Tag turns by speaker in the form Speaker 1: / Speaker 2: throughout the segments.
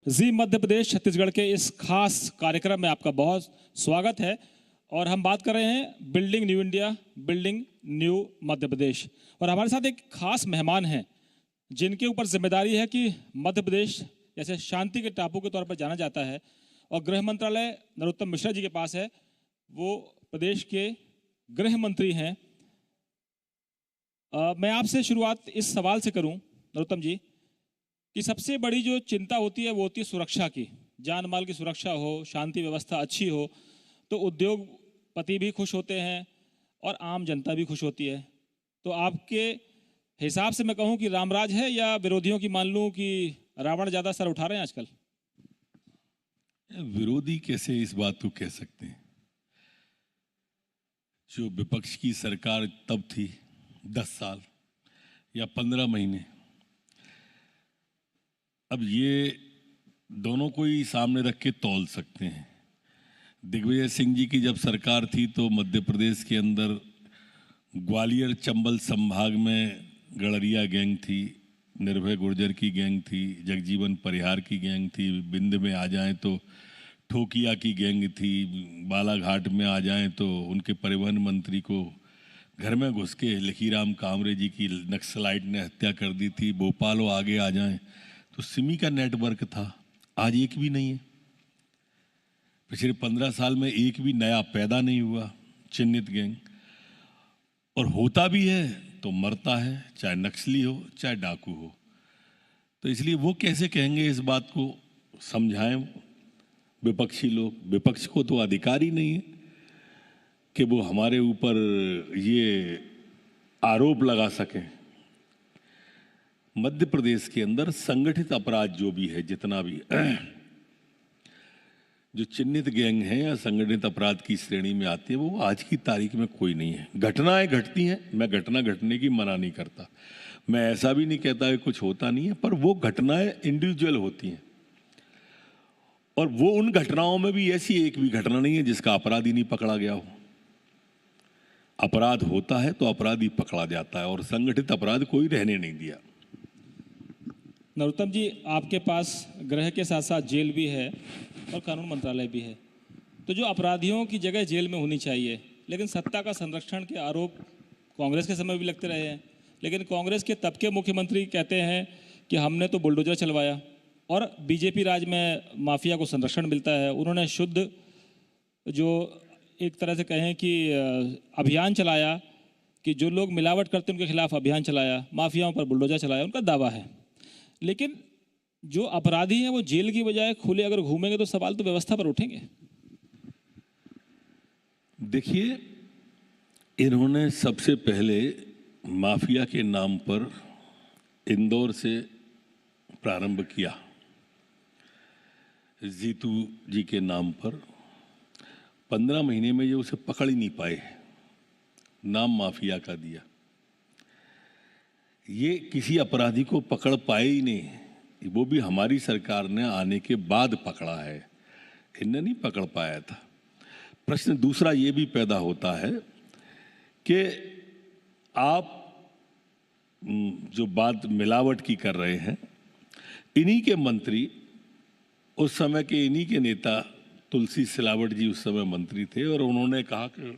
Speaker 1: जी मध्य प्रदेश छत्तीसगढ़ के इस खास कार्यक्रम में आपका बहुत स्वागत है। और हम बात कर रहे हैं building new India, building new Madhya Pradesh. और हमारे साथ एक खास मेहमान हैं जिनके ऊपर जिम्मेदारी है कि मध्य प्रदेश जैसे शांति के टापू के तौर पर जाना जाता है और गृह मंत्रालय नरोत्तम मिश्रा जी के पास है। वो प्रदेश के गृह मंत्री हैं। मैं आपसे शुरुआत इस सवाल से करूं नरोत्तम जी कि सबसे बड़ी जो चिंता होती है वो होती है सुरक्षा की। जान माल की सुरक्षा हो, शांति व्यवस्था अच्छी हो तो उद्योगपति भी खुश होते हैं और आम जनता भी खुश होती है। तो आपके हिसाब से मैं कहूं कि रामराज है या विरोधियों की मान लूं कि रावण ज़्यादा सर उठा रहे हैं आजकल?
Speaker 2: विरोधी कैसे इस बात को कह सकते हैं? जो विपक्ष की सरकार तब थी 10 साल या 15 महीने, अब ये दोनों को ही सामने रख के तौल सकते हैं। दिग्विजय सिंह जी की जब सरकार थी तो मध्य प्रदेश के अंदर ग्वालियर चंबल संभाग में गड़रिया गैंग थी, निर्भय गुर्जर की गैंग थी, जगजीवन परिहार की गैंग थी, बिंद में आ जाएं तो ठोकिया की गैंग थी, बालाघाट में आ जाएं तो उनके परिवहन मंत्री को घर में घुस के लखीराम कामरे जी की नक्सलाइट ने हत्या कर दी थी। भोपाल वो आगे आ जाएं तो सिमी का नेटवर्क था, आज एक भी नहीं है। पिछले 15 साल में एक भी नया पैदा नहीं हुआ चिन्हित गैंग। और होता भी है तो मरता है, चाहे नक्सली हो चाहे डाकू हो। तो इसलिए वो कैसे कहेंगे इस बात को समझाएं विपक्षी लोग? विपक्ष को तो अधिकार ही नहीं है कि वो हमारे ऊपर ये आरोप लगा सकें। मध्य प्रदेश के अंदर संगठित अपराध जो भी है, जितना भी जो चिन्हित गैंग है या संगठित अपराध की श्रेणी में आती है, वो आज की तारीख में कोई नहीं है। घटनाएं घटती हैं, मैं घटना घटने की मना नहीं करता, मैं ऐसा भी नहीं कहता कि कुछ होता नहीं है, पर वो घटनाएं इंडिविजुअल होती हैं। और वो उन घटनाओं में भी ऐसी एक भी घटना नहीं है जिसका अपराधी नहीं पकड़ा गया हो। अपराध होता है तो अपराधी पकड़ा जाता है, और संगठित अपराध कोई रहने नहीं दिया।
Speaker 1: नरोत्तम जी, आपके पास गृह के साथ साथ जेल भी है और कानून मंत्रालय भी है। तो जो अपराधियों की जगह जेल में होनी चाहिए, लेकिन सत्ता का संरक्षण के आरोप कांग्रेस के समय भी लगते रहे हैं। लेकिन कांग्रेस के तब के मुख्यमंत्री कहते हैं कि हमने तो बुलडोजर चलवाया, और बीजेपी राज में माफिया को संरक्षण मिलता है। उन्होंने शुद्ध जो एक तरह से कहें कि अभियान चलाया कि जो लोग मिलावट करते हैं उनके खिलाफ अभियान चलाया, माफियाओं पर बुलडोजर चलाया, उनका दावा है। लेकिन जो अपराधी हैं वो जेल की बजाय खुले अगर घूमेंगे तो सवाल तो व्यवस्था पर उठेंगे।
Speaker 2: देखिए, इन्होंने सबसे पहले माफिया के नाम पर इंदौर से प्रारंभ किया, जीतू जी के नाम पर। 15 महीने में ये उसे पकड़ ही नहीं पाए, नाम माफिया का दिया। ये किसी अपराधी को पकड़ पाए ही नहीं, वो भी हमारी सरकार ने आने के बाद पकड़ा है, इन्हें नहीं पकड़ पाया था। प्रश्न दूसरा ये भी पैदा होता है कि आप जो बात मिलावट की कर रहे हैं, इन्हीं के मंत्री उस समय के, इन्हीं के नेता तुलसी सिलावट जी उस समय मंत्री थे, और उन्होंने कहा कि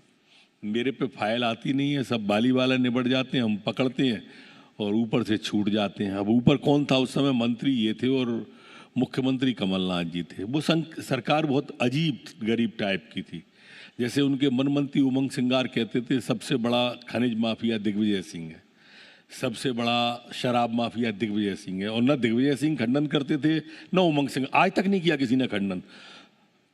Speaker 2: मेरे पे फाइल आती नहीं है, सब बाली वाला निबट जाते हैं, हम पकड़ते हैं और ऊपर से छूट जाते हैं। अब ऊपर कौन था उस समय? मंत्री ये थे और मुख्यमंत्री कमलनाथ जी थे। वो सरकार बहुत अजीब गरीब टाइप की थी। जैसे उनके मन मंत्री उमंग सिंगार कहते थे सबसे बड़ा खनिज माफिया दिग्विजय सिंह है, सबसे बड़ा शराब माफिया दिग्विजय सिंह है। और न दिग्विजय सिंह खंडन करते थे न उमंग सिंह, आज तक नहीं किया किसी ने खंडन।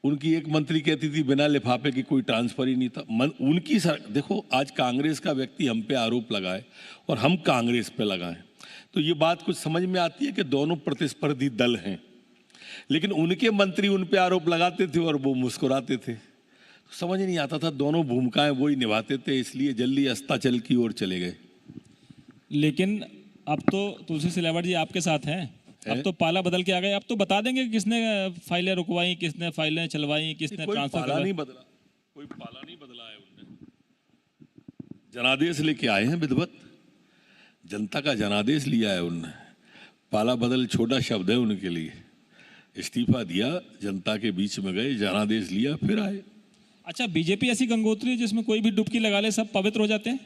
Speaker 2: उनकी एक मंत्री कहती थी बिना लिफाफे की कोई ट्रांसफर ही नहीं था। उनकी देखो, आज कांग्रेस का व्यक्ति हम पे आरोप लगाए और हम कांग्रेस पे लगाएं तो ये बात कुछ समझ में आती है कि दोनों प्रतिस्पर्धी दल हैं, लेकिन उनके मंत्री उन पे आरोप लगाते थे और वो मुस्कुराते थे। तो समझ नहीं आता था, दोनों भूमिकाएं वो ही निभाते थे, इसलिए जल्दी अस्ताचल की ओर चले गए।
Speaker 1: लेकिन अब तो तुलसी सिलावट जी आपके साथ हैं, अब तो पाला बदल के आ गए। अब तो बता देंगे कि किसने फाइलें रुकवाई, किसने फाइलें चलवाई, किसने ट्रांसफर
Speaker 2: पाला नहीं बदला, कोई पाला नहीं बदला है। उनने जनादेश लेके आए हैं, विधिवत जनता का जनादेश लिया है उनने। पाला बदल छोटा शब्द है उनके लिए। इस्तीफा दिया, जनता के बीच में गए, जनादेश लिया, फिर आए।
Speaker 1: अच्छा, बीजेपी ऐसी गंगोत्री है जिसमें कोई भी डुबकी लगा ले सब पवित्र हो जाते हैं?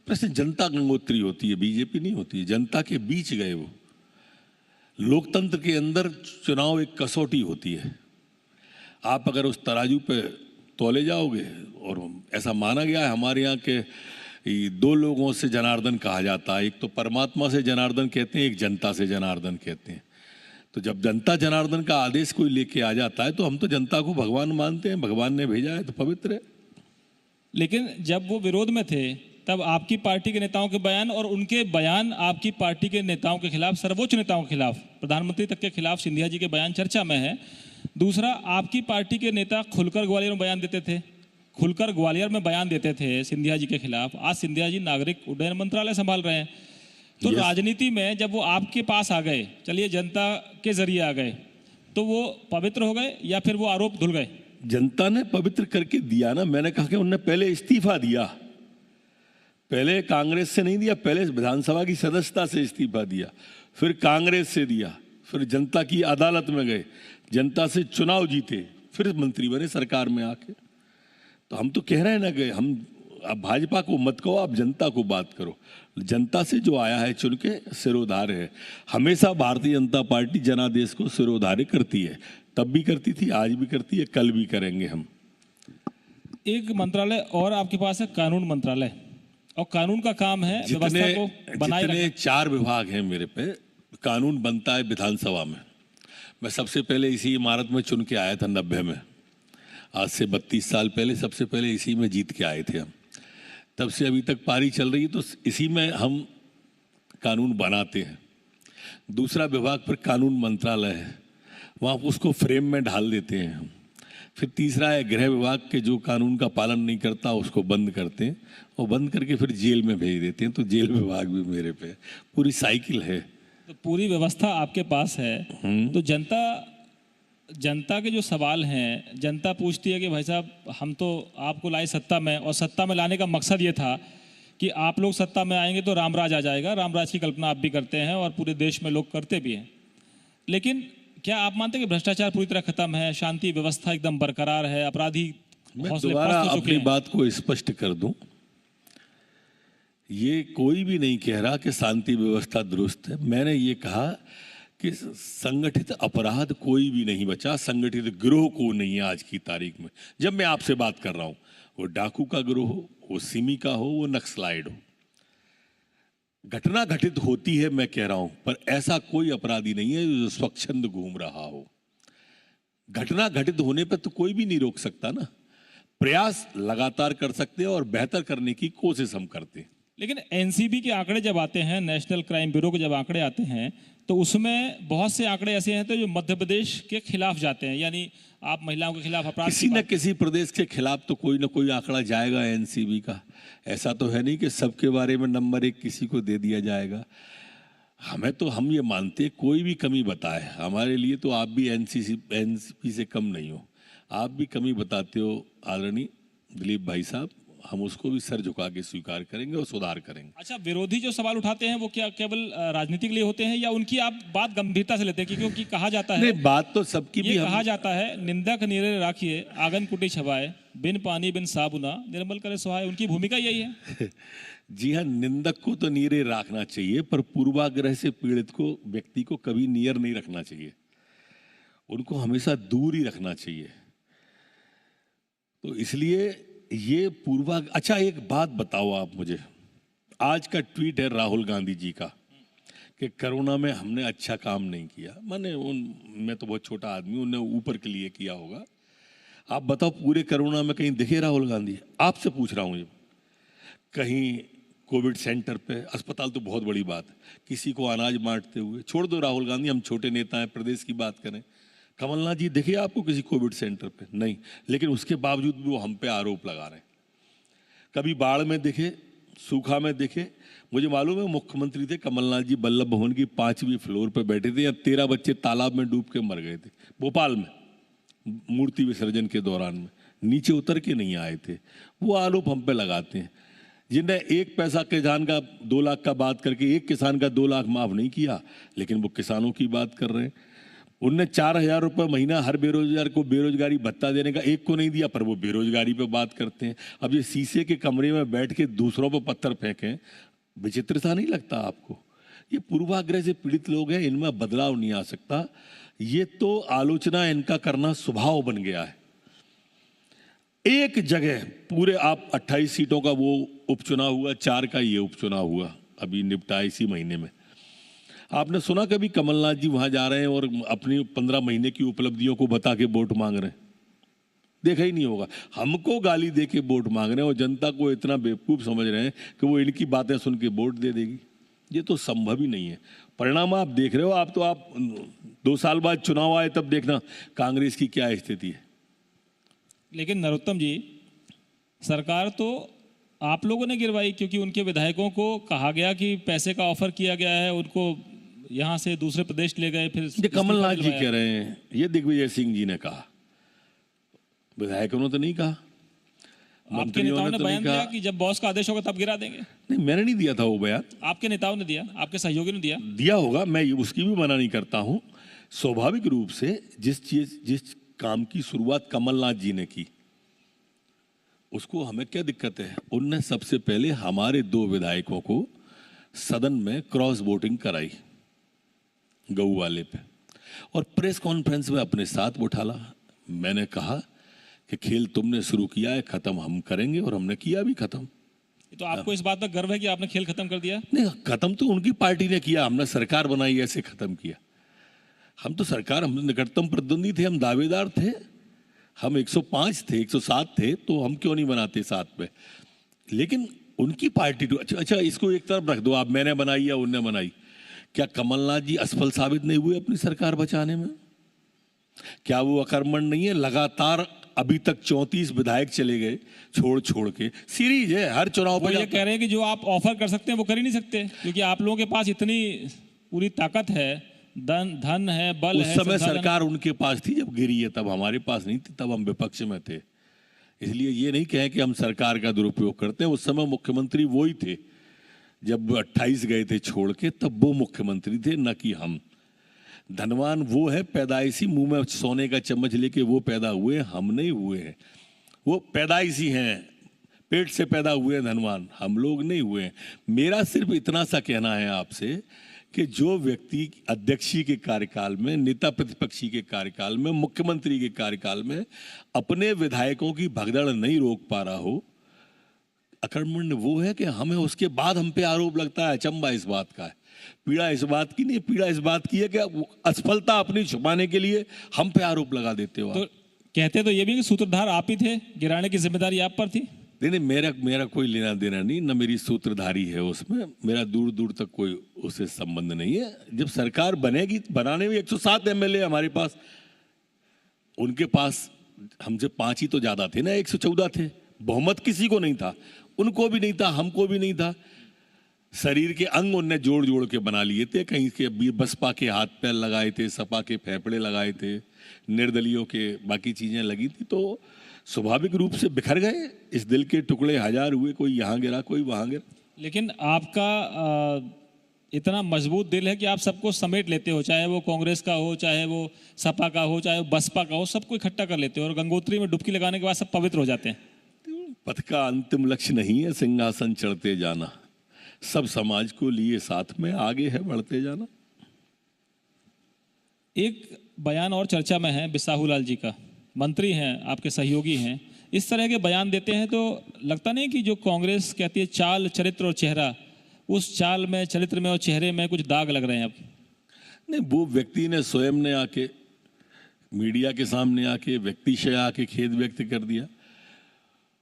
Speaker 2: प्रश्न जनता गंगोत्री होती है, बीजेपी नहीं होती है। जनता के बीच गए वो। लोकतंत्र के अंदर चुनाव एक कसौटी होती है। आप अगर उस तराजू पे तोले जाओगे, और ऐसा माना गया है हमारे यहाँ के ये दो लोगों से जनार्दन कहा जाता है, एक तो परमात्मा से जनार्दन कहते हैं, एक जनता से जनार्दन कहते हैं। तो जब जनता जनार्दन का आदेश कोई लेके आ जाता है तो हम तो जनता को भगवान मानते हैं, भगवान ने भेजा है तो पवित्र है।
Speaker 1: लेकिन जब वो विरोध में थे तब आपकी पार्टी के नेताओं के बयान और उनके बयान आपकी पार्टी के नेताओं के खिलाफ, सर्वोच्च नेताओं के खिलाफ, प्रधानमंत्री तक के खिलाफ सिंधिया जी के बयान चर्चा में है। दूसरा, आपकी पार्टी के नेता खुलकर ग्वालियर में बयान देते थे, खुलकर ग्वालियर में बयान देते थे सिंधिया जी के खिलाफ। आज सिंधिया जी नागरिक उड्डयन मंत्रालय संभाल रहे हैं। तो राजनीति में जब वो आपके पास आ गए, चलिए जनता के जरिए आ गए, तो वो पवित्र हो गए या फिर वो आरोप धुल गए?
Speaker 2: जनता ने पवित्र करके दिया ना। मैंने कहा कि उन्होंने पहले इस्तीफा दिया, पहले कांग्रेस से नहीं दिया, पहले विधानसभा की सदस्यता से इस्तीफा दिया, फिर कांग्रेस से दिया, फिर जनता की अदालत में गए, जनता से चुनाव जीते, फिर मंत्री बने सरकार में आके। तो हम तो कह रहे हैं ना कि हम अब भाजपा को मत कहो, आप जनता को बात करो। जनता से जो आया है चुन के सिरोधार्य है। हमेशा भारतीय जनता पार्टी जनादेश को सिरोधार्य करती है, तब भी करती थी, आज भी करती है, कल भी करेंगे हम।
Speaker 1: एक मंत्रालय और आपके पास है, कानून मंत्रालय, और कानून का काम है व्यवस्था को बनाए
Speaker 2: जितने 4 विभाग हैं मेरे पे, कानून बनता है विधानसभा में। मैं सबसे पहले इसी इमारत में चुन के आया था 90 में, आज से 32 साल पहले सबसे पहले इसी में जीत के आए थे हम। तब से अभी तक पारी चल रही है, तो इसी में हम कानून बनाते हैं। दूसरा विभाग पर कानून मंत्रालय है, वहाँ उसको फ्रेम में ढाल देते हैं हम। फिर तीसरा है गृह विभाग के, जो कानून का पालन नहीं करता उसको बंद करते हैं, और बंद करके फिर जेल में भेज देते हैं। तो जेल विभाग भी मेरे पे, पूरी साइकिल है।
Speaker 1: तो पूरी व्यवस्था आपके पास है। तो जनता के जो सवाल हैं, जनता पूछती है कि भाई साहब, हम तो आपको लाए सत्ता में, और सत्ता में लाने का मकसद ये था कि आप लोग सत्ता में आएंगे तो रामराज आ जाएगा। रामराज की कल्पना आप भी करते हैं और पूरे देश में लोग करते भी हैं। लेकिन क्या आप मानते हैं कि भ्रष्टाचार पूरी तरह खत्म है, शांति व्यवस्था एकदम बरकरार है, अपराधी
Speaker 2: मैं दोबारा अपनी बात को स्पष्ट कर दूं, ये कोई भी नहीं कह रहा कि शांति व्यवस्था दुरुस्त है। मैंने ये कहा कि संगठित अपराध कोई भी नहीं बचा, संगठित गिरोह को नहीं है आज की तारीख में। जब मैं आपसे बात कर रहा हूं, वो डाकू का गिरोह हो, वो सिमी का हो, वो नक्सलाइड हो, घटना घटित होती है, मैं कह रहा हूं, पर ऐसा कोई अपराधी नहीं है जो स्वच्छंद घूम रहा हो। घटना घटित होने पर तो कोई भी नहीं रोक सकता ना। प्रयास लगातार कर सकते हैं और बेहतर करने की कोशिश हम करते हैं।
Speaker 1: लेकिन एनसीबी के आंकड़े जब आते हैं, नेशनल क्राइम ब्यूरो के जब आंकड़े आते हैं, तो उसमें बहुत से आंकड़े ऐसे हैं तो जो मध्य प्रदेश के खिलाफ जाते हैं, यानी आप महिलाओं के खिलाफ अपराध
Speaker 2: किसी न किसी प्रदेश के खिलाफ तो कोई ना कोई आंकड़ा जाएगा एनसीबी का। ऐसा तो है नहीं कि सबके बारे में नंबर 1 किसी को दे दिया जाएगा। हमें तो, हम ये मानते हैं कोई भी कमी बताए हमारे लिए तो आप भी एनसीबी से कम नहीं हो, आप भी कमी बताते हो आदरणीय दिलीप भाई साहब, हम उसको भी सर झुका के स्वीकार करेंगे और सुधार करेंगे।
Speaker 1: अच्छा, विरोधी जो सवाल उठाते हैं वो क्या केवल राजनीति के लिए होते हैं या उनकी आप बात गंभीरता से लेते हैं? क्योंकि कहा जाता है,
Speaker 2: नहीं, बात तो सबकी भी
Speaker 1: कहा जाता है, निंदक नीरे राखिए आंगन कुटी छवाए, बिन पानी बिन साबुना निर्मल करे सुहाए। उनकी भूमिका यही है।
Speaker 2: जी हाँ, निंदक को तो नीरे रखना चाहिए, पर पूर्वाग्रह से पीड़ित को, व्यक्ति को कभी नियर नहीं रखना चाहिए, उनको हमेशा दूर ही रखना चाहिए। तो इसलिए ये अच्छा, एक बात बताओ आप मुझे, आज का ट्वीट है राहुल गांधी जी का कि कोरोना में हमने अच्छा काम नहीं किया। मैं तो बहुत छोटा आदमी हूं, उन्होंने ऊपर के लिए किया होगा। आप बताओ, पूरे कोरोना में कहीं दिखे राहुल गांधी? आपसे पूछ रहा हूं ये, कहीं कोविड सेंटर पे, अस्पताल तो बहुत बड़ी बात है, किसी को अनाज बांटते हुए? छोड़ दो राहुल गांधी, हम छोटे नेता हैं, प्रदेश की बात करें, कमलनाथ जी दिखे आपको किसी कोविड सेंटर पे? नहीं। लेकिन उसके बावजूद भी वो हम पे आरोप लगा रहे हैं। कभी बाढ़ में दिखे, सूखा में दिखे? मुझे मालूम है मुख्यमंत्री थे कमलनाथ जी, वल्लभ भवन की 5वीं फ्लोर पे बैठे थे, या 13 बच्चे तालाब में डूब के मर गए थे भोपाल में, मूर्ति विसर्जन के दौरान में, नीचे उतर के नहीं आए थे। वो आरोप हम पे लगाते हैं। जिन्हें 1 पैसा किसान का 2 लाख का बात करके 1 किसान का 2 लाख माफ नहीं किया, लेकिन वो किसानों की बात कर रहे हैं। उनने 4,000 रुपये महीना हर बेरोजगार को बेरोजगारी भत्ता देने का एक को नहीं दिया, पर वो बेरोजगारी पे बात करते हैं। अब ये शीशे के कमरे में बैठ के दूसरों पर पत्थर फेंकें, विचित्रता नहीं लगता आपको? ये पूर्वाग्रह से पीड़ित लोग हैं, इनमें बदलाव नहीं आ सकता। ये तो आलोचना इनका करना स्वभाव बन गया है। एक जगह पूरे आप 28 सीटों का वो उपचुनाव हुआ, 4 का ये उपचुनाव हुआ, अभी निपटा इसी महीने में। आपने सुना कभी कमलनाथ जी वहां जा रहे हैं और अपनी 15 महीने की उपलब्धियों को बता के वोट मांग रहे हैं? देखा ही नहीं होगा। हमको गाली दे के वोट मांग रहे हैं और जनता को इतना बेवकूफ समझ रहे हैं कि वो इनकी बातें सुन के वोट दे देगी। ये तो संभव ही नहीं है। परिणाम आप देख रहे हो। आप 2 साल बाद चुनाव आए तब देखना कांग्रेस की क्या स्थिति है।
Speaker 1: लेकिन नरोत्तम जी, सरकार तो आप लोगों ने गिरवाई, क्योंकि उनके विधायकों को कहा गया कि पैसे का ऑफर किया गया है, उनको यहाँ से दूसरे प्रदेश ले गए। फिर
Speaker 2: ये कमलनाथ जी कह रहे हैं, ये दिग्विजय सिंह जी ने कहा, विधायकों ने तो नहीं कहा।
Speaker 1: आपके नेताओं ने बयान दिया कि जब बॉस का आदेश होगा तब गिरा देंगे।
Speaker 2: नहीं, मैंने नहीं दिया था वो बयान।
Speaker 1: आपके नेताओं ने दिया, आपके सहयोगी ने
Speaker 2: दिया होगा, मैं उसकी भी मना नहीं करता हूं। स्वाभाविक रूप से जिस काम की शुरुआत कमलनाथ जी ने की, उसको हमें क्या दिक्कत है? उनने सबसे पहले हमारे 2 विधायकों को सदन में क्रॉस वोटिंग कराई गऊ वाले पे, और प्रेस कॉन्फ्रेंस में अपने साथ उठाला। मैंने कहा कि खेल तुमने शुरू किया है, खत्म हम करेंगे, और हमने किया भी खत्म।
Speaker 1: तो आपको इस बात पर गर्व है कि आपने खेल खत्म कर दिया?
Speaker 2: नहीं, खत्म तो उनकी पार्टी ने किया, हमने सरकार बनाई ऐसे खत्म किया। हम तो सरकार, हम निकटतम प्रतिद्वंदी थे, हम दावेदार थे, हम 105 थे, 107 थे, तो हम क्यों नहीं बनाते साथ में? लेकिन उनकी पार्टी तो अच्छा, इसको एक तरफ रख दो, आप मैंने बनाई या उनने बनाई। क्या कमलनाथ जी असफल साबित नहीं हुए अपनी सरकार बचाने में? क्या वो अकर्मण नहीं है? लगातार अभी तक 34 विधायक चले गए छोड़ के। सीरीज है, हर चुनाव
Speaker 1: पर ये कह रहे हैं कि जो आप ऑफर कर सकते हैं वो कर ही नहीं सकते, क्योंकि आप लोगों के पास इतनी पूरी ताकत है, धन है, बल है।
Speaker 2: उस समय सरकार उनके पास थी जब गिरी है, तब हमारे पास नहीं थी, तब हम विपक्ष में थे। इसलिए ये नहीं कहें कि हम सरकार का दुरुपयोग करते हैं। उस समय मुख्यमंत्री वो ही थे, जब 28 गए थे छोड़ के, तब वो मुख्यमंत्री थे, न कि हम। धनवान वो है पैदाइशी, मुंह में सोने का चम्मच लेके वो पैदा हुए, हम नहीं हुए हैं। वो पैदाइशी हैं, पेट से पैदा हुए हैं धनवान, हम लोग नहीं हुए हैं। मेरा सिर्फ इतना सा कहना है आपसे कि जो व्यक्ति अध्यक्षी के कार्यकाल में, नेता प्रतिपक्षी के कार्यकाल में, मुख्यमंत्री के कार्यकाल में अपने विधायकों की भगदड़ नहीं रोक पा रहा हो, अकर्मण्य वो है कि हमें उसके बाद हम पे आरोप लगता है। अचंबा इस बात का है, पीड़ा इस बात की नहीं, पीड़ा इस बात की है कि असफलता अपनी छुपाने के लिए हम पे आरोप लगा देते हो।
Speaker 1: तो कहते तो ये भी कि सूत्रधार आप ही थे, गिराने की जिम्मेदारी आप पर थी।
Speaker 2: नहीं, मेरा कोई लेना देना नहीं, न मेरी सूत्रधारी है उसमें, मेरा दूर तक कोई उससे संबंध नहीं है। जब सरकार बनेगी, बनाने में 107 MLA हमारे पास, उनके पास हमसे 5 ही तो ज्यादा थे ना, 114 थे। बहुमत किसी को नहीं था, उनको भी नहीं था, हमको भी नहीं था। शरीर के अंग उनने जोड़ के बना लिए थे, कहीं के बसपा के हाथ पैर लगाए थे, सपा के फेफड़े लगाए थे, निर्दलियों के बाकी चीजें लगी थी, तो स्वाभाविक रूप से बिखर गए। इस दिल के टुकड़े 1000 हुए, कोई यहाँ गिरा, कोई वहां गिरा।
Speaker 1: लेकिन आपका इतना मजबूत दिल है कि आप सबको समेट लेते हो, चाहे वो कांग्रेस का हो, चाहे वो सपा का हो, चाहे वो बसपा का हो, सबको इकट्ठा कर लेते हो, और गंगोत्री में डुबकी लगाने के बाद सब पवित्र हो जाते हैं।
Speaker 2: पथ का अंतिम लक्ष्य नहीं है सिंहासन चढ़ते जाना, सब समाज को लिए साथ में आगे है बढ़ते जाना।
Speaker 1: एक बयान और चर्चा में है बिसाहू लाल जी का, मंत्री हैं, आपके सहयोगी हैं, इस तरह के बयान देते हैं तो लगता नहीं कि जो कांग्रेस कहती है चाल, चरित्र और चेहरा, उस चाल में, चरित्र में और चेहरे में कुछ दाग लग रहे हैं अब?
Speaker 2: नहीं, वो व्यक्ति ने स्वयं ने आके मीडिया के सामने आके व्यक्तिशय आके खेद व्यक्त कर दिया,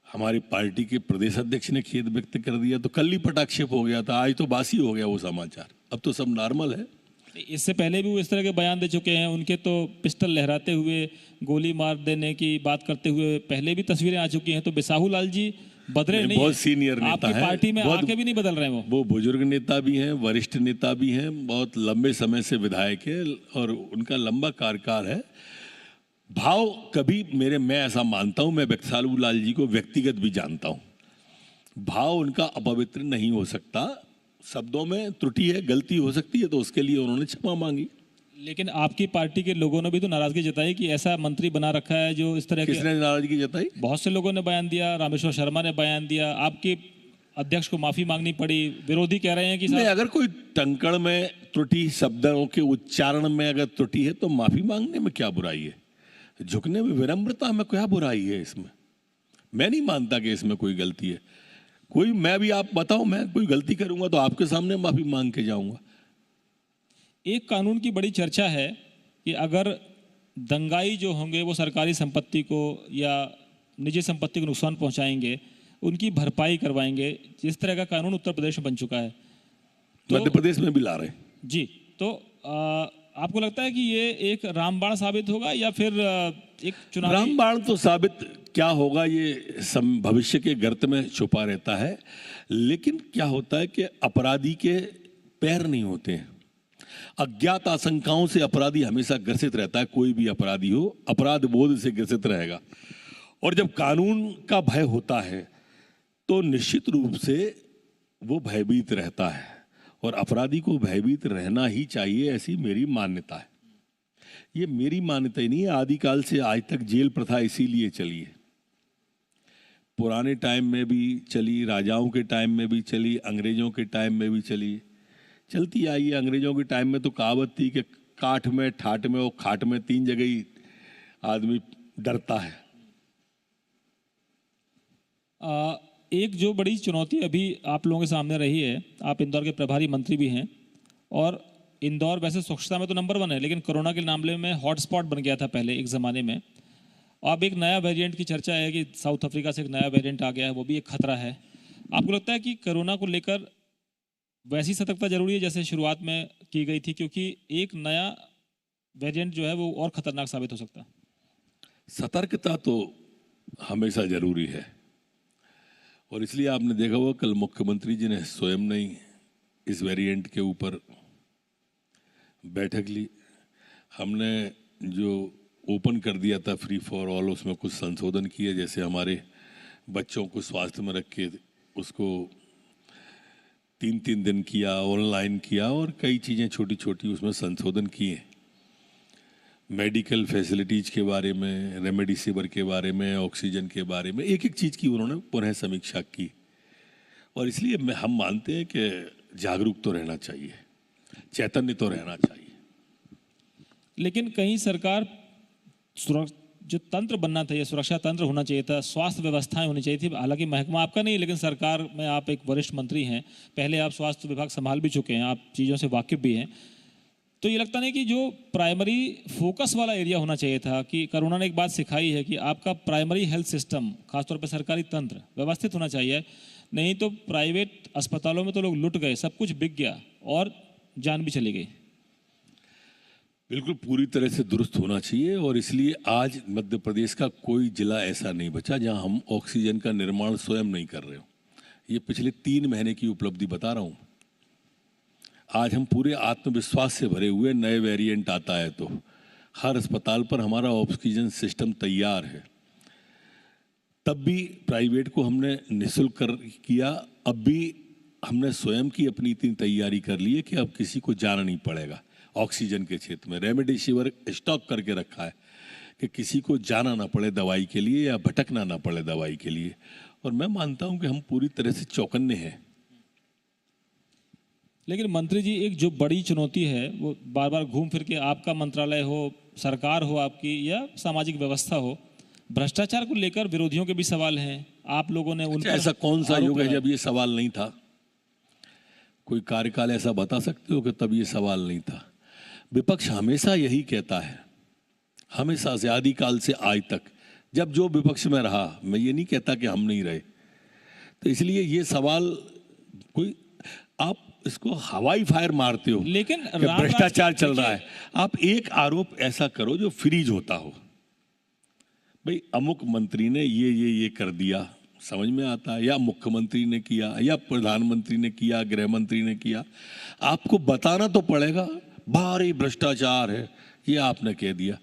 Speaker 2: हमारी पार्टी के प्रदेश अध्यक्ष ने खेद व्यक्त कर दिया, तो कल ही पटाक्षेप हो गया था, आज तो बासी हो गया वो समाचार, अब तो सब नॉर्मल है।
Speaker 1: इससे पहले भी वो इस तरह के बयान दे चुके हैं, उनके तो पिस्टल लहराते हुए गोली मार देने की बात करते हुए पहले भी तस्वीरें आ चुकी हैं। तो बिसाहू लाल जी बदले नहीं,
Speaker 2: बहुत सीनियर नेता
Speaker 1: आपकी
Speaker 2: है,
Speaker 1: पार्टी में आके भी नहीं बदल रहे हैं।
Speaker 2: वो बुजुर्ग नेता भी हैं, वरिष्ठ नेता भी हैं, बहुत लंबे समय से विधायक है और उनका लंबा कार्यकाल है। भाव कभी मैं ऐसा मानता हूं, मैं बिसाहू लाल जी को व्यक्तिगत भी जानता हूं, भाव उनका अपवित्र नहीं हो सकता, शब्दों में त्रुटि है, गलती हो सकती है, तो उसके लिए उन्होंने क्षमा मांगी।
Speaker 1: लेकिन आपकी पार्टी के लोगों ने भी तो नाराजगी जताई कि ऐसा मंत्री बना रखा है जो इस तरह के।
Speaker 2: किसने नाराजगी जताई?
Speaker 1: बहुत से लोगों ने बयान दिया, रामेश्वर शर्मा ने बयान दिया, आपके अध्यक्ष को माफी मांगनी पड़ी, विरोधी कह रहे हैं कि
Speaker 2: नहीं,
Speaker 1: साहब
Speaker 2: अगर कोई टंकण में त्रुटि, शब्दों के उच्चारण में अगर त्रुटि है तो माफी मांगने में क्या बुराई है? झुकने में, विनम्रता में क्या बुराई है इसमें? मैं नहीं मानता कि इसमें कोई गलती है। कोई, मैं भी, आप बताओ, मैं कोई गलती करूंगा तो आपके सामने माफी मांग के जाऊंगा।
Speaker 1: एक कानून की बड़ी चर्चा है कि अगर दंगाई जो होंगे वो सरकारी संपत्ति को या निजी संपत्ति को नुकसान पहुंचाएंगे, उनकी भरपाई करवाएंगे। जिस तरह का कानून उत्तर प्रदेश में बन चुका है,
Speaker 2: मध्य प्रदेश में भी ला रहे हैं
Speaker 1: जी। तो आपको लगता है कि ये एक रामबाण साबित होगा या फिर एक चुनावी?
Speaker 2: रामबाण तो साबित क्या होगा, ये भविष्य के गर्त में छुपा रहता है। लेकिन क्या होता है कि अपराधी के पैर नहीं होते हैं। अज्ञात आशंकाओं से अपराधी हमेशा ग्रसित रहता है। कोई भी अपराधी हो, अपराध बोध से ग्रसित रहेगा। और जब कानून का भय होता है तो निश्चित रूप से वो भयभीत रहता है, और अपराधी को भयभीत रहना ही चाहिए, ऐसी मेरी मान्यता है। ये मेरी मान्यता ही नहीं है, आदिकाल से आज तक जेल प्रथा इसीलिए चली है। पुराने टाइम में भी चली, राजाओं के टाइम में भी चली, अंग्रेजों के टाइम में भी चलती आई है। अंग्रेजों के टाइम में तो कहावत थी कि काठ में, ठाठ में और खाट में, 3 जगह ही आदमी डरता है।
Speaker 1: एक जो बड़ी चुनौती अभी आप लोगों के सामने रही है, आप इंदौर के प्रभारी मंत्री भी हैं, और इंदौर वैसे स्वच्छता में तो नंबर 1 है, लेकिन कोरोना के मामले में हॉटस्पॉट बन गया था पहले एक ज़माने में। अब एक नया वेरिएंट की चर्चा है कि साउथ अफ्रीका से एक नया वेरिएंट आ गया है, वो भी एक खतरा है। आपको लगता है कि कोरोना को लेकर वैसी सतर्कता जरूरी है जैसे शुरुआत में की गई थी, क्योंकि एक नया वेरिएंट जो है वो और खतरनाक साबित हो सकता है?
Speaker 2: सतर्कता तो हमेशा जरूरी है, और इसलिए आपने देखा होगा कल मुख्यमंत्री जी ने स्वयं नहीं इस वेरिएंट के ऊपर बैठक ली। हमने जो ओपन कर दिया था फ्री फॉर ऑल, उसमें कुछ संशोधन किए, जैसे हमारे बच्चों को स्वास्थ्य में रख के उसको 3-3 दिन किया, ऑनलाइन किया, और कई चीज़ें छोटी छोटी उसमें संशोधन किए। मेडिकल फैसिलिटीज के बारे में, रेमडेसिविर के बारे में, ऑक्सीजन के बारे में, एक एक चीज़ की उन्होंने पुनः समीक्षा की। और इसलिए हम मानते हैं कि जागरूक तो रहना चाहिए, चैतन्य तो रहना चाहिए।
Speaker 1: लेकिन कहीं सरकार जो तंत्र बनना था, सुरक्षा तंत्र होना चाहिए था, स्वास्थ्य व्यवस्थाएं होनी चाहिए थी। हालांकि महकमा आपका नहीं है, लेकिन सरकार में आप एक वरिष्ठ मंत्री हैं, पहले आप स्वास्थ्य विभाग संभाल भी चुके हैं, आप चीज़ों से वाकिफ भी हैं। तो ये लगता नहीं कि जो प्राइमरी फोकस वाला एरिया होना चाहिए था, कि कोरोना ने एक बात सिखाई है कि आपका प्राइमरी हेल्थ सिस्टम, खासतौर पर सरकारी तंत्र व्यवस्थित होना चाहिए, नहीं तो प्राइवेट अस्पतालों में तो लोग लुट गए, सब कुछ बिक गया और जान भी चली गई।
Speaker 2: बिल्कुल पूरी तरह से दुरुस्त होना चाहिए, और इसलिए आज मध्य प्रदेश का कोई जिला ऐसा नहीं बचा जहां हम ऑक्सीजन का निर्माण स्वयं नहीं कर रहे हो। ये पिछले 3 महीने की उपलब्धि बता रहा हूं। आज हम पूरे आत्मविश्वास से भरे हुए, नए वेरिएंट आता है तो हर अस्पताल पर हमारा ऑक्सीजन सिस्टम तैयार है। तब भी प्राइवेट को हमने निःशुल्क किया, अब भी हमने स्वयं की अपनी इतनी तैयारी कर ली है कि अब किसी को जाना नहीं पड़ेगा। ऑक्सीजन के क्षेत्र में रेमडेसिविर स्टॉक करके रखा है कि किसी को जाना ना पड़े दवाई के लिए, या भटकना ना पड़े दवाई के लिए। और मैं मानता हूं कि हम पूरी तरह से चौकन्ने हैं।
Speaker 1: लेकिन मंत्री जी, एक जो बड़ी चुनौती है वो बार बार घूम फिर के, आपका मंत्रालय हो, सरकार हो आपकी, या सामाजिक व्यवस्था हो, भ्रष्टाचार को लेकर विरोधियों के भी सवाल हैं। आप लोगों ने उन पर
Speaker 2: ऐसा कौन सा
Speaker 1: आरोप
Speaker 2: युग है
Speaker 1: लगाए।
Speaker 2: जब ये सवाल नहीं था? कोई कार्यकाल ऐसा बता सकते हो कि तब ये सवाल नहीं था? विपक्ष हमेशा यही कहता है, हमेशा से आदिकाल से आज तक, जब जो विपक्ष में रहा। मैं ये नहीं कहता कि हम नहीं रहे। तो इसलिए ये सवाल कोई, आप इसको हवाई फायर मारते हो,
Speaker 1: लेकिन
Speaker 2: कि भ्रष्टाचार चल रहा है। आप एक आरोप ऐसा करो जो फ्रीज होता हो। भाई अमुक मंत्री ने ये कर दिया, समझ में आता है, या मुख्यमंत्री ने किया, या प्रधानमंत्री ने किया, गृह मंत्री ने किया। आपको बताना तो पड़ेगा भारी भ्रष्टाचार है, ये आपने कह दिया।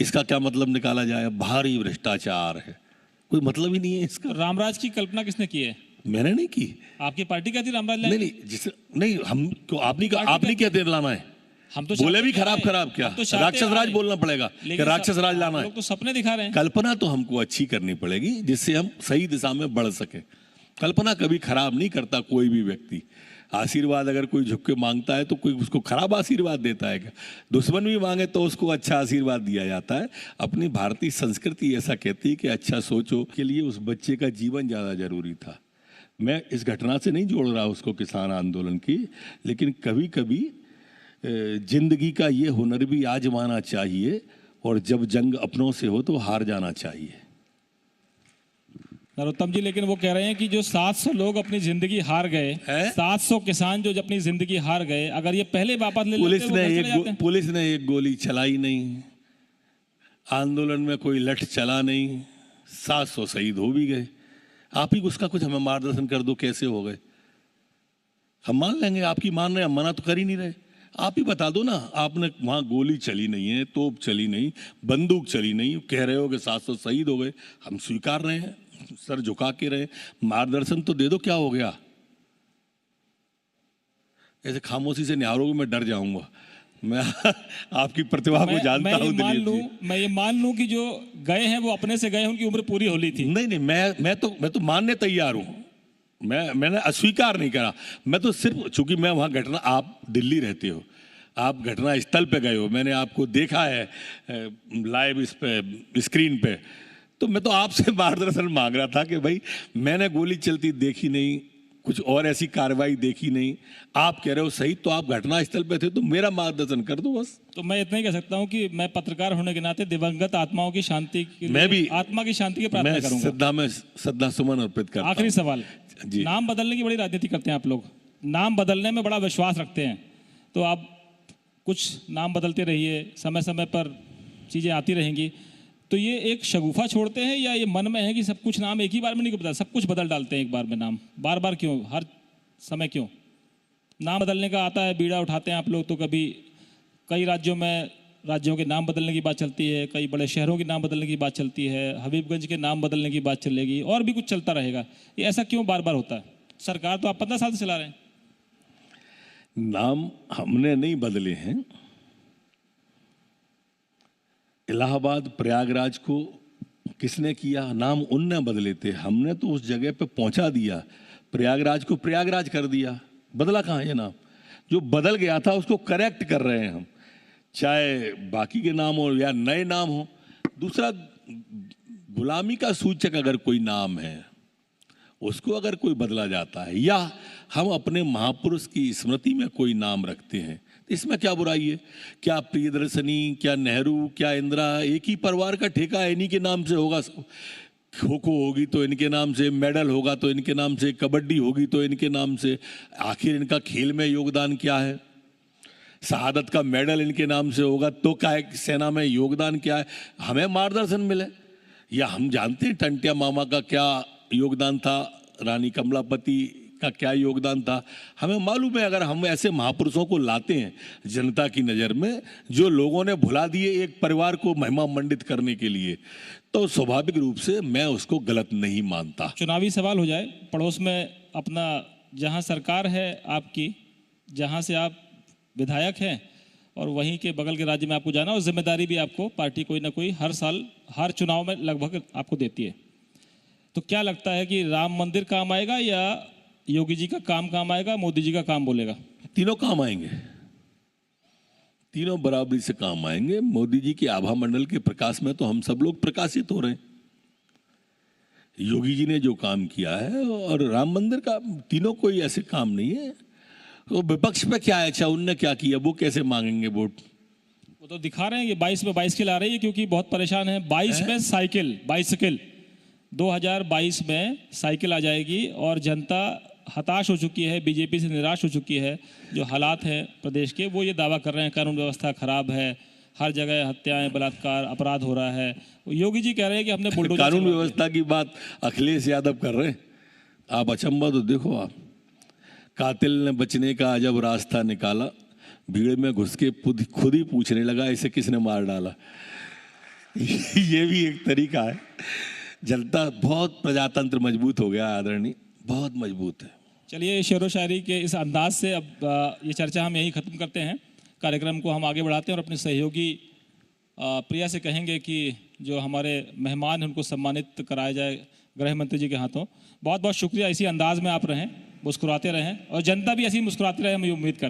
Speaker 2: इसका क्या मतलब निकाला जाए? भारी भ्रष्टाचार है, कोई मतलब ही नहीं है इसका।
Speaker 1: रामराज की कल्पना किसने की है?
Speaker 2: मैंने नहीं की।
Speaker 1: आपकी पार्टी कहती रामराज
Speaker 2: नहीं
Speaker 1: लाएंगे?
Speaker 2: नहीं, जिस नहीं हम क्यों, आपने क्या दिलाना है?
Speaker 1: हम तो
Speaker 2: बोले
Speaker 1: चाहते
Speaker 2: भी
Speaker 1: हैं
Speaker 2: खराब
Speaker 1: आए।
Speaker 2: खराब क्या,
Speaker 1: हम तो चाहते
Speaker 2: राक्षस
Speaker 1: हैं
Speaker 2: राज
Speaker 1: आए।
Speaker 2: बोलना पड़ेगा कि
Speaker 1: लेकिन
Speaker 2: राक्षस राज लाना
Speaker 1: आप
Speaker 2: है।
Speaker 1: लोग तो सपने दिखा रहे हैं।
Speaker 2: कल्पना तो हमको अच्छी करनी पड़ेगी जिससे हम सही दिशा में बढ़ सके। कल्पना कभी खराब नहीं करता कोई भी व्यक्ति। आशीर्वाद अगर कोई झुक के मांगता है तो कोई उसको खराब आशीर्वाद देता है क्या? दुश्मन भी मांगे तो उसको अच्छा आशीर्वाद दिया जाता है। अपनी भारतीय संस्कृति ऐसा कहती है कि अच्छा सोचो के लिए उस बच्चे का जीवन ज़्यादा जरूरी था। मैं इस घटना से नहीं जोड़ रहा उसको किसान आंदोलन की, लेकिन कभी कभी जिंदगी का ये हुनर भी आजमाना चाहिए और जब जंग अपनों से हो तो हार जाना चाहिए।
Speaker 1: नरोत्तम जी, लेकिन वो कह रहे हैं कि जो 700 लोग अपनी जिंदगी हार गए,
Speaker 2: हैं?
Speaker 1: 700 किसान जो अपनी जिंदगी हार गए, अगर ये पहले वापस ले लेते वो घर चले जाते हैं।
Speaker 2: पुलिस ने एक गोली चलाई नहीं, आंदोलन में कोई लठ चला नहीं, 700 शहीद हो भी गए। आप ही उसका कुछ हमें मार्गदर्शन कर दो कैसे हो गए। हम मान लेंगे आपकी मान रहे, हम मना तो कर ही नहीं रहे। आप ही बता दो ना, आपने वहाँ गोली चली नहीं है, तोप चली नहीं, बंदूक चली नहीं, कह रहे हो कि 700 शहीद हो गए, हम स्वीकार रहे हैं, सर झुका के रहे। मार्गदर्शन तो दे दो क्या हो गया। ऐसे खामोशी से निहारोगे मैं डर जाऊंगा। मैं आपकी प्रतिभा को जानता हूं दिलीप जी।
Speaker 1: मैं ये मान लूं कि जो गए हैं वो अपने से गए, उनकी उम्र पूरी होली थी।
Speaker 2: नहीं, मैं तो मानने तैयार हूं। मैंने अस्वीकार नहीं करा। मैं तो सिर्फ चूंकि मैं वहां घटना, आप दिल्ली रहते हो, आप घटना स्थल पे गए हो, मैंने आपको देखा है लाइव इस पे स्क्रीन पे, तो मैं तो आपसे मार्गदर्शन मांग रहा था कि भाई मैंने गोली चलती देखी नहीं, कुछ और ऐसी कार्रवाई देखी नहीं। आप कह रहे हो सही, तो आप घटना स्थल पे थे तो मेरा मार्गदर्शन कर दो बस।
Speaker 1: तो मैं इतना ही कह सकता हूं कि मैं पत्रकार होने के नाते दिवंगत आत्माओं की शांति के
Speaker 2: मैं भी
Speaker 1: आत्मा की शांति की प्रार्थना करूंगा।
Speaker 2: मैं श्रद्धा सुमन अर्पित करता
Speaker 1: आखिरी
Speaker 2: हूं।
Speaker 1: सवाल
Speaker 2: जी।
Speaker 1: नाम बदलने की बड़ी राजनीति करते हैं आप लोग, नाम बदलने में बड़ा विश्वास रखते हैं, तो आप कुछ नाम बदलते रहिए, समय समय पर चीज़ें आती रहेंगी, तो ये एक शगुफा छोड़ते हैं या ये मन में है कि सब कुछ नाम एक ही बार में नहीं बदल, सब कुछ बदल डालते हैं एक बार में नाम, बार बार क्यों, हर समय क्यों नाम बदलने का आता है, बीड़ा उठाते हैं आप लोग। तो कभी कई राज्यों में राज्यों के नाम बदलने की बात चलती है, कई बड़े शहरों के नाम बदलने की बात चलती है, हबीबगंज के नाम बदलने की बात चलेगी, और भी कुछ चलता रहेगा। ये ऐसा क्यों बार बार होता है? सरकार तो आप 15 साल से चला रहे हैं।
Speaker 2: नाम हमने नहीं बदले हैं। इलाहाबाद प्रयागराज को किसने किया? नाम उनने बदले थे, हमने तो उस जगह पे पहुंचा दिया। प्रयागराज को प्रयागराज कर दिया, बदला कहाँ है नाम? जो बदल गया था उसको करेक्ट कर रहे हैं हम, चाहे बाकी के नाम हो या नए नाम हो। दूसरा, गुलामी का सूचक अगर कोई नाम है उसको अगर कोई बदला जाता है, या हम अपने महापुरुष की स्मृति में कोई नाम रखते हैं, तो इसमें क्या बुराई है? क्या प्रियदर्शनी, क्या नेहरू, क्या इंदिरा एक ही परिवार का ठेका है, इन्हीं के नाम से होगा। खो खो होगी तो इनके नाम से, मेडल होगा तो इनके नाम से, कबड्डी होगी तो इनके नाम से। आखिर इनका खेल में योगदान क्या है? शहादत का मेडल इनके नाम से होगा तो क्या सेना में योगदान क्या है? हमें मार्गदर्शन मिले, या हम जानते हैं टंटिया मामा का क्या योगदान था, रानी कमलापति का क्या योगदान था, हमें मालूम है। अगर हम ऐसे महापुरुषों को लाते हैं जनता की नज़र में, जो लोगों ने भुला दिए एक परिवार को महिमा मंडित करने के लिए, तो स्वाभाविक रूप से मैं उसको गलत नहीं मानता।
Speaker 1: चुनावी सवाल हो जाए, पड़ोस में अपना जहां सरकार है आपकी, जहां से आप विधायक हैं, और वहीं के बगल के राज्य में आपको जाना, और जिम्मेदारी भी आपको पार्टी कोई ना कोई हर साल हर चुनाव में लगभग आपको देती है, तो क्या लगता है कि राम मंदिर काम आएगा, या योगी जी का काम आएगा, मोदी जी का काम बोलेगा?
Speaker 2: तीनों काम आएंगे, तीनों बराबरी से काम आएंगे। मोदी जी के आभा मंडल के प्रकाश में तो हम सब लोग प्रकाशित हो रहे हैं। योगी जी ने जो काम किया है, और राम मंदिर का, तीनों कोई ऐसे काम नहीं है। तो विपक्ष पे क्या है? अच्छा उनने क्या किया, वो कैसे मांगेंगे वोट?
Speaker 1: वो तो दिखा रहे हैं कि 22 में बाइसिकल आ रही है, क्योंकि बहुत परेशान है। 22 में बाइसिकल 2022 में साइकिल आ जाएगी, और जनता हताश हो चुकी है, बीजेपी से निराश हो चुकी है। जो हालात हैं प्रदेश के, वो ये दावा कर रहे हैं कानून व्यवस्था खराब है, हर जगह हत्याएं, बलात्कार, अपराध हो रहा है। योगी जी कह रहे हैं कि हमने बुलडोजर
Speaker 2: कानून व्यवस्था की बात अखिलेश यादव कर रहे हैं। आप अचंभा तो देखो, आप कातिल ने बचने का जब रास्ता निकाला, भीड़ में घुस के खुद ही पूछने लगा इसे किसने मार डाला। ये भी एक तरीका है। जनता बहुत, प्रजातंत्र मजबूत हो गया आदरणीय, बहुत मजबूत है।
Speaker 1: चलिए, शेरो शायरी के इस अंदाज से अब ये चर्चा हम यही खत्म करते हैं। कार्यक्रम को हम आगे बढ़ाते हैं और अपने सहयोगी प्रिया से कहेंगे कि जो हमारे मेहमान हैं उनको सम्मानित कराया जाए गृह मंत्री जी के हाथों। बहुत बहुत शुक्रिया। इसी अंदाज में आप रहें, मुस्कुराते रहें और जनता भी ऐसी मुस्कुराती रहे, हम ये उम्मीद करते हैं।